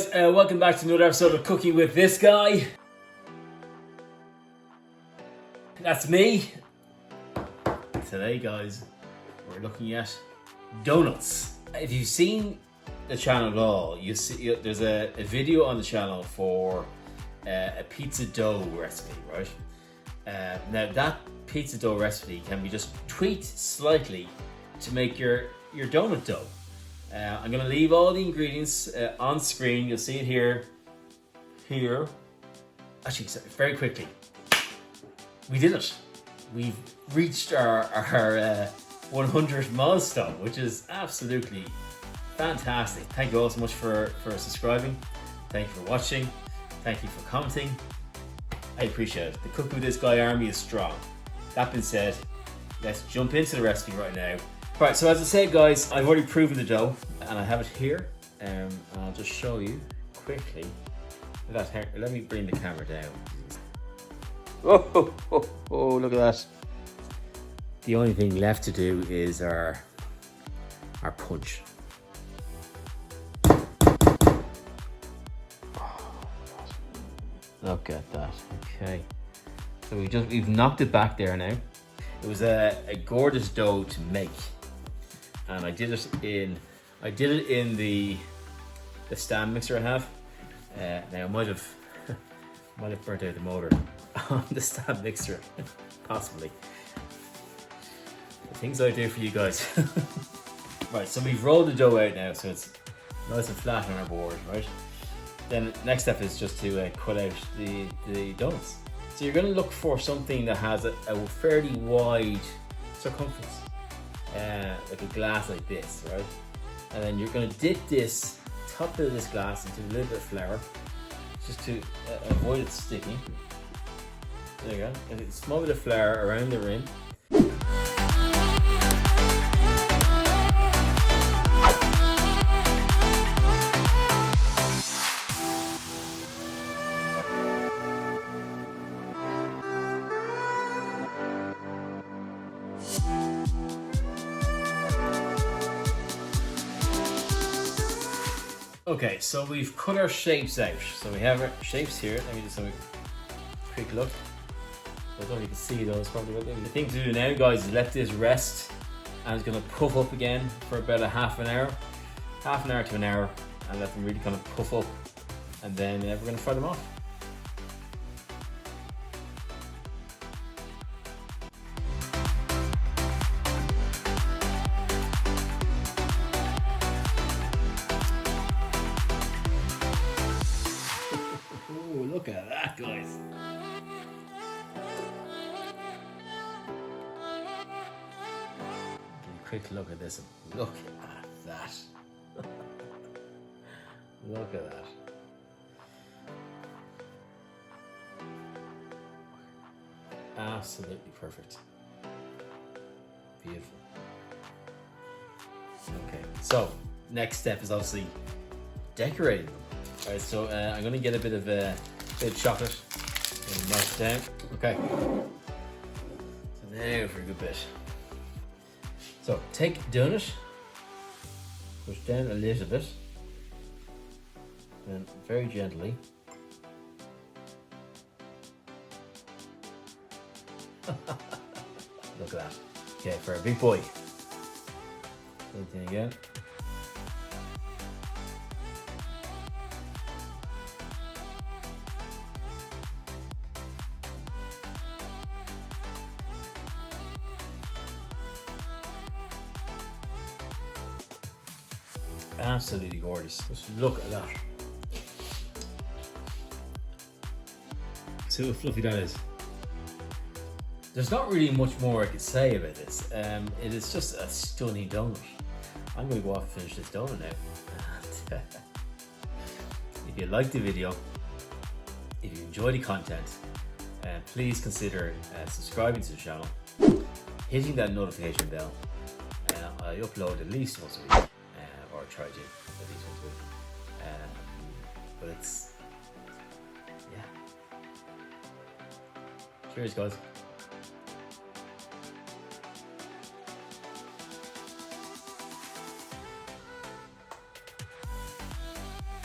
guys, welcome back to another episode of Cooking with this guy. That's me. Today guys, we're looking at donuts. If you've seen the channel at all, you see there's a video on the channel for a pizza dough recipe, right? Now that pizza dough recipe can be just tweaked slightly to make your donut dough. I'm going to leave all the ingredients on screen. You'll see it here. Actually, very quickly. We did it. We've reached our 100th milestone, which is absolutely fantastic. Thank you all so much for subscribing. Thank you for watching. Thank you for commenting. I appreciate it. The Cooking with this guy army is strong. That being said, let's jump into the recipe right now. Right, so as I said guys, I've already proven the dough and I have it here. I'll just show you quickly. Let me bring the camera down. Oh, look at that. The only thing left to do is our punch. Look at that, okay. So we've knocked it back there now. It was a gorgeous dough to make. And I did it in the stand mixer I have. Now I might have burnt out the motor on the stand mixer, possibly. The things I do for you guys. Right, so we've rolled the dough out now, so it's nice and flat on our board, right? Then the next step is just to cut out the donuts. So you're going to look for something that has a fairly wide circumference. Like a glass like this, right? And then you're going to dip this top of this glass into a little bit of flour just to avoid it sticking. There you go. And a small bit of flour around the rim. Okay, so we've cut our shapes out. So we have our shapes here. Let me just have a quick look. I don't know if you can see those probably. The thing to do now, guys, is let this rest, and it's going to puff up again for about a half an hour to an hour, and let them really kind of puff up, and then we're going to fry them off. Look at that, guys. Quick look at this. Look at that. Look at that. Absolutely perfect. Beautiful. Okay, so next step is obviously decorating them. All right, so I'm going to get a bit of chocolate and melt it down. Okay. So now for a good bit. So take donut, push down a little bit, and very gently. Look at that. Okay, for a big boy. Same thing again. Absolutely gorgeous. Just look at that. See how fluffy that is. There's not really much more I could say about this. It is just a stunning donut. I'm going to go off and finish this donut now. If you liked the video, if you enjoy the content, please consider subscribing to the channel, hitting that notification bell. I upload at least once a week. Or try to at least once a week. But it's, yeah. Cheers, guys.